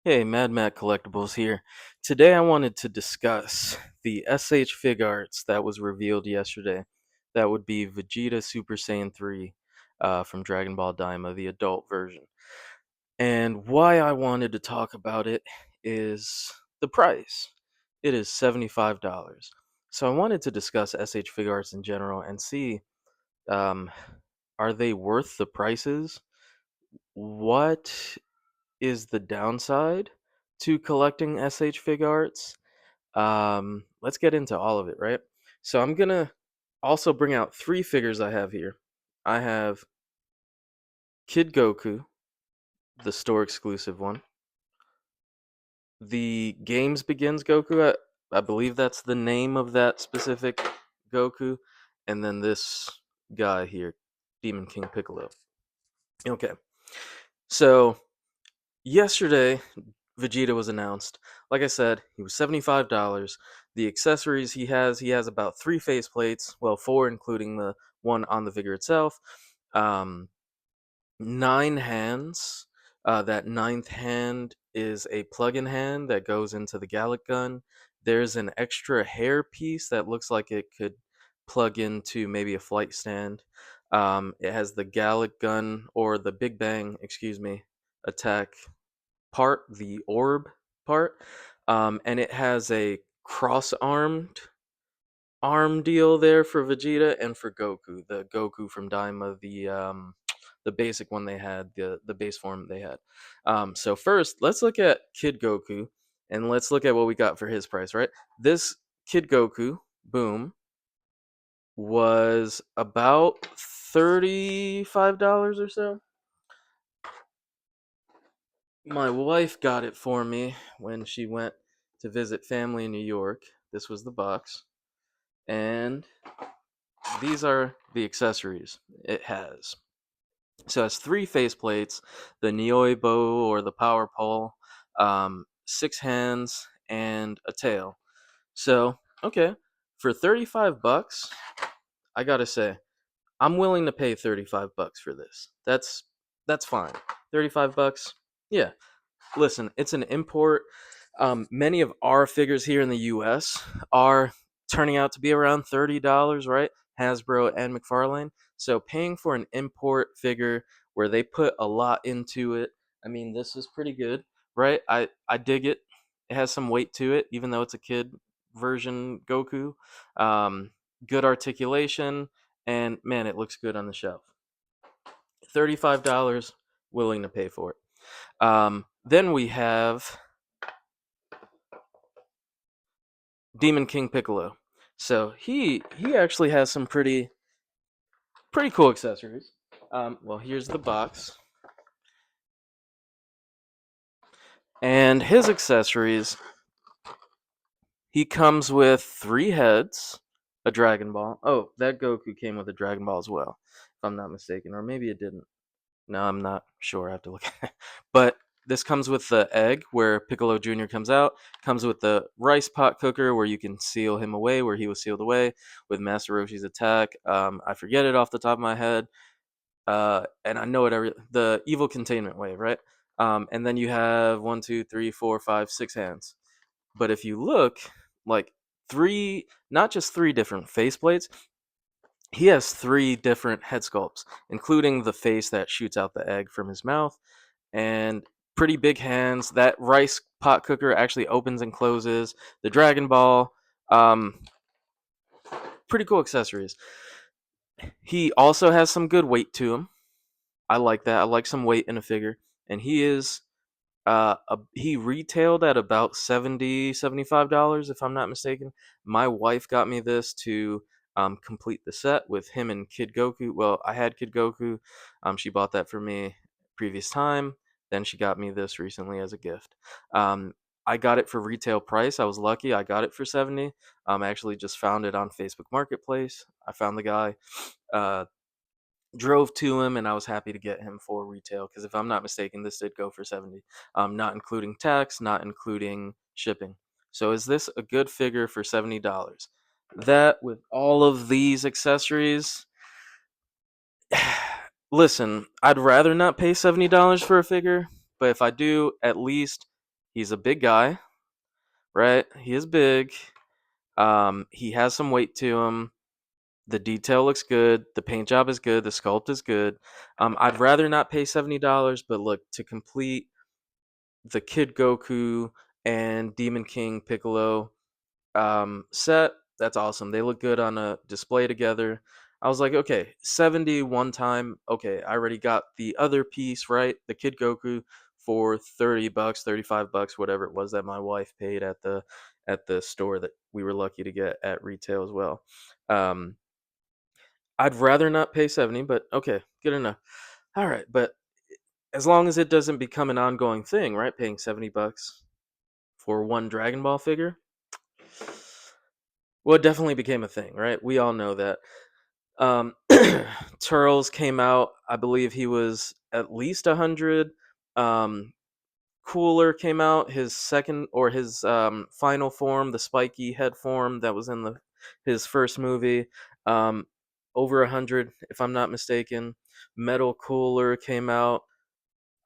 Hey, Mad Matt Collectibles here. Today I wanted to discuss the Sh Figuarts that was revealed yesterday. That would be Vegeta Super Saiyan 3 from Dragon Ball Daima, the adult version. And why I wanted to talk about it is the price. It is $75. So I wanted to discuss Sh Figuarts in general and see um, are they worth the prices? What is the downside to collecting SH Fig Arts? Let's get into all of it, right? So I'm gonna also bring out three figures I have here. I have Kid Goku, the store exclusive one. The Games Begins Goku, I believe that's the name of that specific Goku. And then this guy here, Demon King Piccolo. Okay, so yesterday Vegeta was announced. Like I said, he was $75. The accessories he has about three faceplates, well, four including the one on the figure itself. Um, nine hands. That ninth hand is a plug-in hand that goes into the Gallic gun. There's an extra hair piece that looks like it could plug into maybe a flight stand. It has the Gallic gun or the Big Bang, excuse me, attack part, the orb part, and it has a cross-armed arm deal there for Vegeta and for Goku, the Goku from Daima, the basic one they had, the base form they had. So first, let's look at Kid Goku, and let's look at what we got for his price. Right, this Kid Goku, boom, was about $35 or so. My wife got it for me when she went to visit family in New York. This was the box. And these are the accessories it has. So it has three faceplates, the Nioibo or the power pole, six hands, and a tail. So, okay, for 35 bucks, I gotta say, I'm willing to pay 35 bucks for this. That's fine. 35 bucks? Yeah. Listen, it's an import. Many of our figures here in the U.S. are turning out to be around $30, right? Hasbro and McFarlane. So paying for an import figure where they put a lot into it, I mean, this is pretty good, right? I dig it. It has some weight to it, even though it's a kid version Goku. Um, Good articulation, and man, it looks good on the shelf. $35, willing to pay for it. Then we have Demon King Piccolo. So he actually has some pretty cool accessories. Well, here's the box, and his accessories. He comes with three heads, a Dragon Ball. Oh, that Goku came with a Dragon Ball as well, if I'm not mistaken, or maybe it didn't. No, I'm not sure. I have to look at it. But this comes with the egg where Piccolo Jr. comes out. Comes with the rice pot cooker where you can seal him away, where he was sealed away with Master Roshi's attack. I forget it off the top of my head. And I know it the evil containment wave, right? And then you have one, two, three, four, five, six hands. But if you look, like three, not just three different faceplates, he has three different head sculpts, including the face that shoots out the egg from his mouth, and pretty big hands. That rice pot cooker actually opens and closes. The Dragon Ball, um, pretty cool accessories. He also has some good weight to him. I like that. I like some weight in a figure, and he retailed at about $75 if I'm not mistaken. My wife got me this to complete the set with him and Kid Goku. Well, I had Kid Goku. She bought that for me previous time. Then she got me this recently as a gift. Um, I got it for retail price. I was lucky. I got it for 70. I actually just found it on Facebook Marketplace. I found the guy. Uh, Drove to him, and I was happy to get him for retail because if I'm not mistaken, this did go for 70, not including tax, not including shipping. So is this a good figure for $70? That with all of these accessories, listen, I'd rather not pay $70 for a figure, but if I do, at least He's a big guy, right? He is big. He has some weight to him. The detail looks good. The paint job is good. The sculpt is good. I'd rather not pay $70, but look, to complete the Kid Goku and Demon King Piccolo set, that's awesome. They look good on a display together. I was like, okay, 70 one time. Okay, I already got the other piece, right? The Kid Goku for 30 bucks, 35 bucks, whatever it was that my wife paid at the store that we were lucky to get at retail as well. Um, I'd rather not pay 70, but okay, good enough. All right, but as long as it doesn't become an ongoing thing, right? Paying 70 bucks for one Dragon Ball figure. Well, it definitely became a thing, right? We all know that. Um, Turles came out. I believe he was at least 100. Um, Cooler came out. His second or his final form, the spiky head form that was in the his first movie. Um, Over 100, if I'm not mistaken. Metal Cooler came out.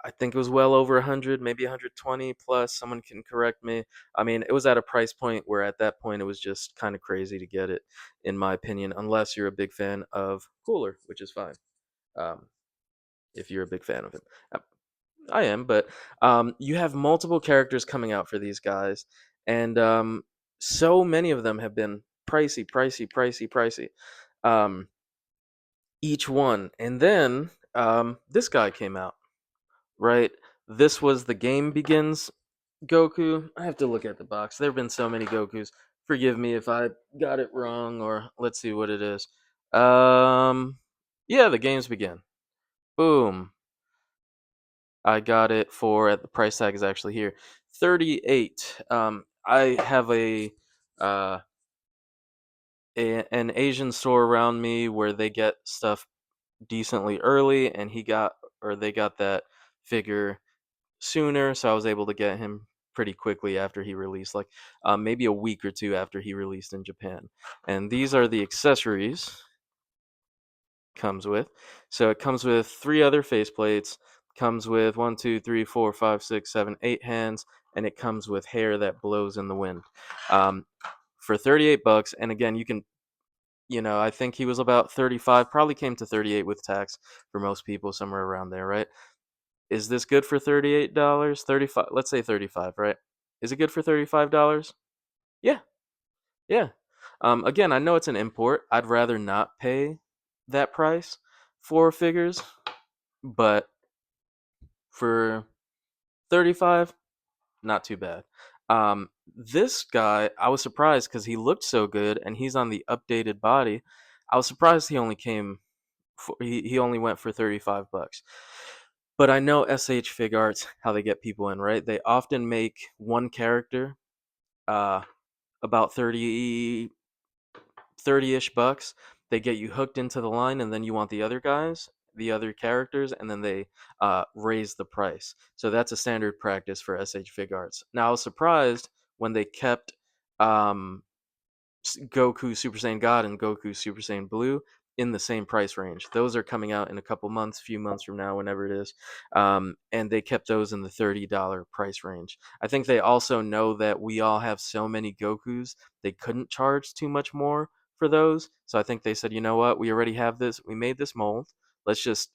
I think it was well over 100, maybe 120 plus. Someone can correct me. I mean, it was at a price point where at that point it was just kind of crazy to get it, in my opinion, unless you're a big fan of Cooler, which is fine. Um, if you're a big fan of him, Uh, I am, but you have multiple characters coming out for these guys, and so many of them have been pricey, pricey, pricey, pricey. Um, each one, and then this guy came out, right? This was the Game Begins Goku. I have to look at the box. There have been so many Gokus. Forgive me if I got it wrong, or let's see what it is. Um, yeah, the games begin. Boom. I got it for at the price tag is actually here, 38. I have uh an Asian store around me where they get stuff decently early, and they got that figure sooner, so I was able to get him pretty quickly after he released, like maybe a week or two after he released in Japan. And these are the accessories comes with. So it comes with three other faceplates, comes with 8 hands, and it comes with hair that blows in the wind. For 38 bucks, and again, you can, I think he was about 35, probably came to 38 with tax for most people, somewhere around there, right? Is this good for $38? 35, let's say 35, right? Is it good for $35? Yeah, yeah. Again, I know it's an import. I'd rather not pay that price for figures, but for 35, not too bad. This guy, I was surprised because he looked so good and he's on the updated body. I was surprised he only went for 35 bucks. But I know SH Figuarts, how they get people in, right? They often make one character uh about 30-ish bucks. They get you hooked into the line, and then you want the other guys, the other characters, and then they raise the price. So that's a standard practice for SH Figuarts. Now I was surprised when they kept um, Goku Super Saiyan God and Goku Super Saiyan Blue in the same price range. Those are coming out in a couple months, few months from now, whenever it is. And they kept those in the $30 price range. I think they also know that we all have so many Gokus, they couldn't charge too much more for those. So I think they said, you know what, we already have this, we made this mold. Let's just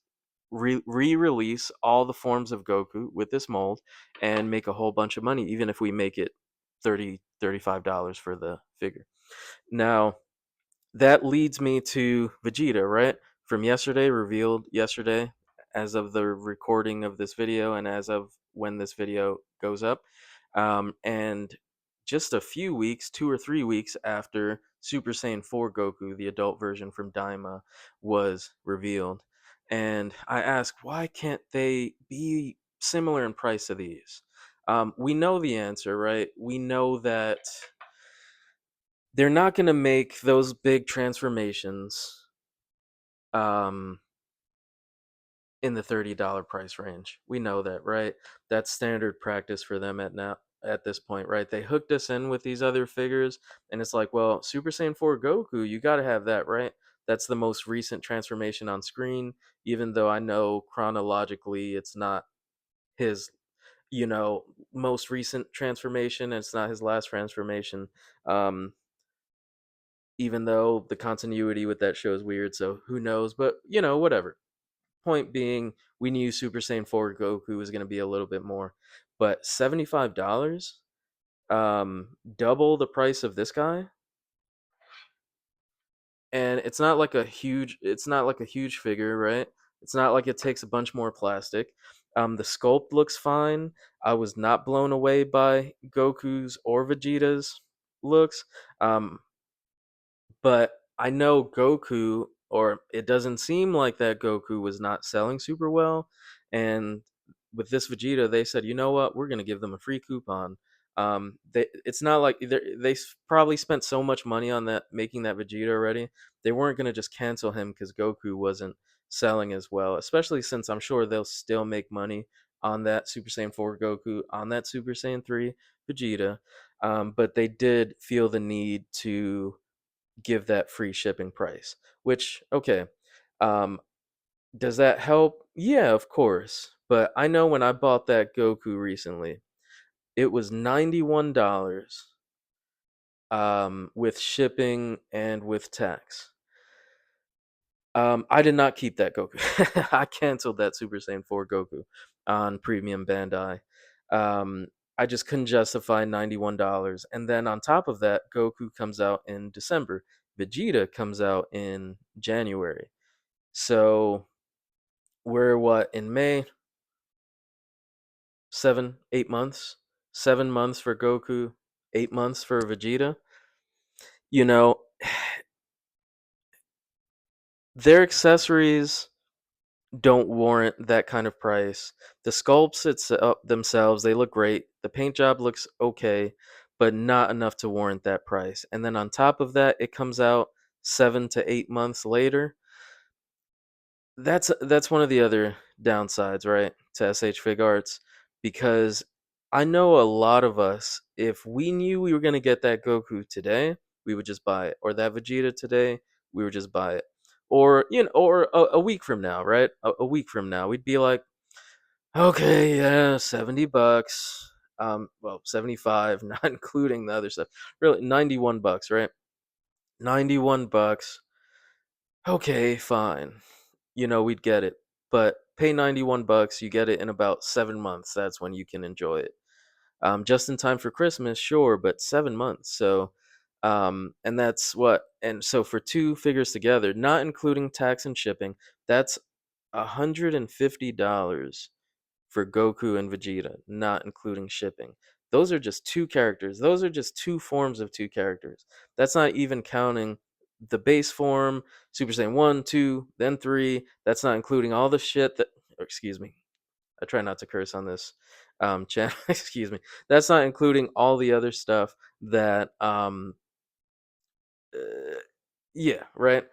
re-release all the forms of Goku with this mold and make a whole bunch of money, even if we make it $35 for the figure. Now, that leads me to Vegeta, right? From yesterday, revealed yesterday, as of the recording of this video and as of when this video goes up. And just a few weeks, 2 or 3 weeks after Super Saiyan 4 Goku, the adult version from Daima, was revealed. And I ask, why can't they be similar in price to these? We know the answer, right? We know that they're not going to make those big transformations um, in the $30 price range. We know that, right? That's standard practice for them at this point, right? They hooked us in with these other figures, and it's like, well, Super Saiyan 4 Goku, you got to have that, right? That's the most recent transformation on screen, even though I know chronologically it's not his you know, most recent transformation, and it's not his last transformation. Um, even though the continuity with that show is weird, so who knows? But you know, whatever. Point being, we knew Super Saiyan 4 Goku was going to be a little bit more, but $75, double the price of this guy, and it's not like a huge figure, right? It's not like it takes a bunch more plastic. The sculpt looks fine. I was not blown away by Goku's or Vegeta's looks. Um, but I know Goku, or it doesn't seem like that Goku was not selling super well. And with this Vegeta, they said, you know what, we're gonna give them a free coupon. It's not like probably spent so much money on that making that Vegeta already. They weren't gonna just cancel him because Goku wasn't selling as well. Especially since I'm sure they'll still make money on that Super Saiyan 4 Goku, on that Super Saiyan 3 Vegeta. But they did feel the need to give that free shipping price, which okay, um does that help? Yeah, of course. But I know when I bought that Goku recently, it was $91 with shipping and with tax. I did not keep that Goku. I canceled that Super Saiyan 4 Goku on Premium Bandai. Um, I just couldn't justify $91. And then on top of that, Goku comes out in December. Vegeta comes out in January. So we're what, in May? 7, 8 months? 7 months for Goku, 8 months for Vegeta. You know, their accessories don't warrant that kind of price. The sculpts themselves, they look great. The paint job looks okay, but not enough to warrant that price. And then on top of that, it comes out 7 to 8 months later. That's one of the other downsides, right, to SH Figuarts, because I know a lot of us, if we knew we were gonna get that Goku today, we would just buy it, or that Vegeta today, we would just buy it, or or a week from now, right? A week from now, we'd be like, okay, yeah, $70. Well, 75, not including the other stuff. Really, $91, right? $91. Okay, fine. We'd get it. But pay $91, you get it in about 7 months. That's when you can enjoy it. Just in time for Christmas, sure, but 7 months. So, and that's what, and so for two figures together, not including tax and shipping, that's $150 for Goku and Vegeta, not including shipping. Those are just two characters. Those are just two forms of two characters. That's not even counting the base form, Super Saiyan 1, 2, then 3. That's not including all the shit that, or excuse me, I try not to curse on this channel. Excuse me. That's not including all the other stuff that, uh, yeah, right?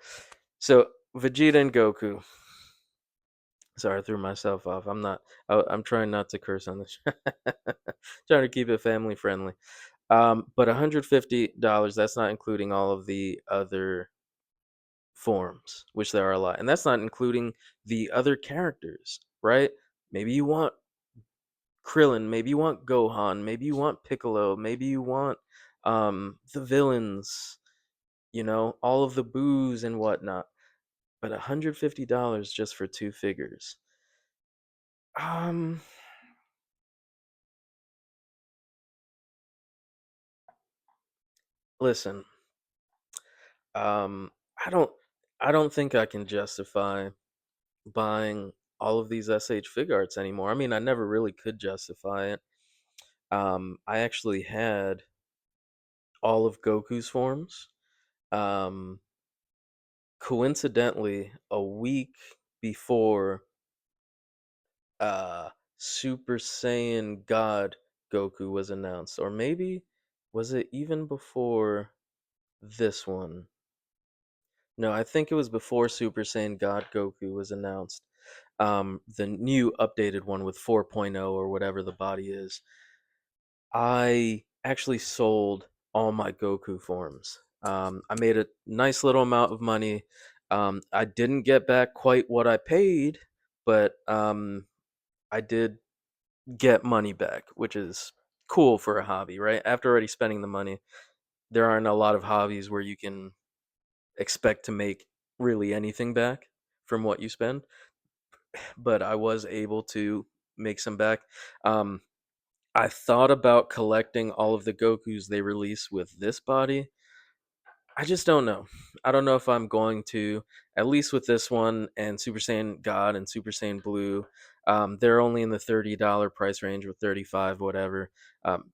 So, Vegeta and Goku. Sorry, I threw myself off. I'm trying not to curse on this. Trying to keep it family friendly. But $150, that's not including all of the other forms, which there are a lot. And that's not including the other characters, right? Maybe you want Krillin, maybe you want Gohan, maybe you want Piccolo, maybe you want the villains, all of the boos and whatnot. But $150 just for two figures. Um Listen, um I don't I don't think I can justify buying all of these SH Fig Arts anymore. I mean, I never really could justify it. I actually had all of Goku's forms. Um, Coincidentally, a week before uh, Super Saiyan God Goku was announced, or maybe was it even before this one? No, I think it was before Super Saiyan God Goku was announced. The new updated one with 4.0 or whatever the body is. I actually sold all my Goku forms. I made a nice little amount of money. I didn't get back quite what I paid, but I did, get money back, which is cool for a hobby, right? After already spending the money, there aren't a lot of hobbies where you can expect to make really anything back from what you spend, but I was able to make some back. Um, I thought about collecting all of the Gokus they release with this body. I just don't know. I don't know if I'm going to, at least with this one and Super Saiyan God and Super Saiyan Blue. They're only in the $30 price range or 35, whatever. Um,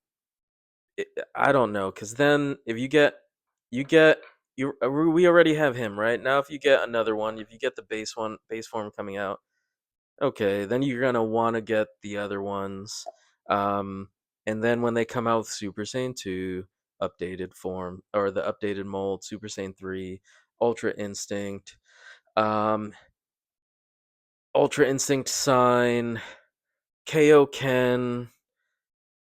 I don't know, because then if you get, we already have him, right? Now, if you get another one, if you get the base one, base form coming out, okay, then you're gonna want to get the other ones. Um, and then when they come out with Super Saiyan 2, updated form, or the updated mold, Super Saiyan 3, Ultra Instinct, um, Ultra Instinct Sign, Kaioken,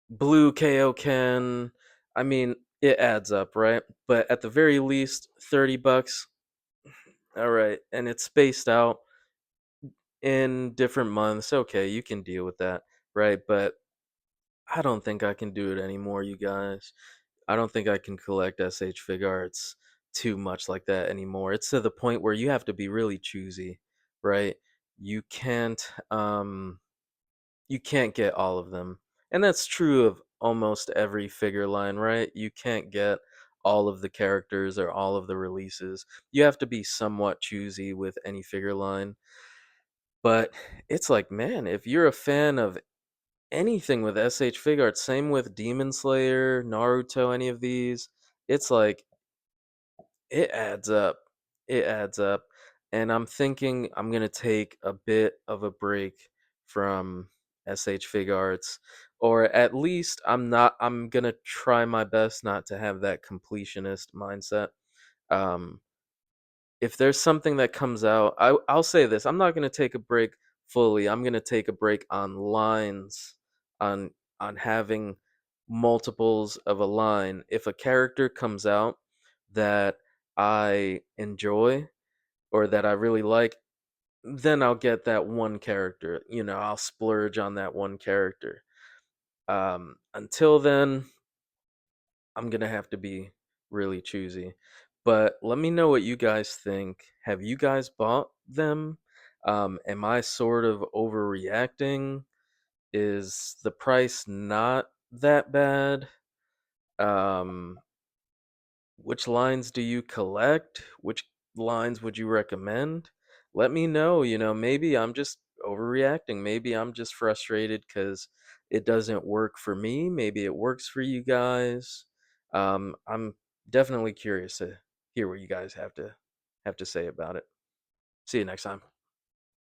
Blue Kaioken. I mean, it adds up, right? But at the very least, $30. All right, and it's spaced out in different months. Okay, you can deal with that, right? But I don't think I can do it anymore, you guys. I don't think I can collect SH Figuarts too much like that anymore. It's to the point where you have to be really choosy, right? You can't you can't get all of them. And that's true of almost every figure line, right? You can't get all of the characters or all of the releases. You have to be somewhat choosy with any figure line. But it's like, man, if you're a fan of anything with SH Figuarts, same with Demon Slayer, Naruto, any of these, it's like it adds up. It adds up. And I'm thinking I'm gonna take a bit of a break from SH Figuarts. Or at least I'm gonna try my best not to have that completionist mindset. Um if there's something that comes out, I'll say this: I'm not gonna take a break fully. I'm gonna take a break on lines, on having multiples of a line. If a character comes out that I enjoy or that I really like, then I'll get that one character. I'll splurge on that one character. Until then, I'm gonna have to be really choosy. But let me know what you guys think. Have you guys bought them? Am I sort of overreacting? Is the price not that bad? Um, which lines do you collect? Which lines would you recommend? Let me know. Maybe I'm just overreacting. Maybe I'm just frustrated because it doesn't work for me. Maybe it works for you guys. I'm definitely curious to hear what you guys have to say about it. See you next time.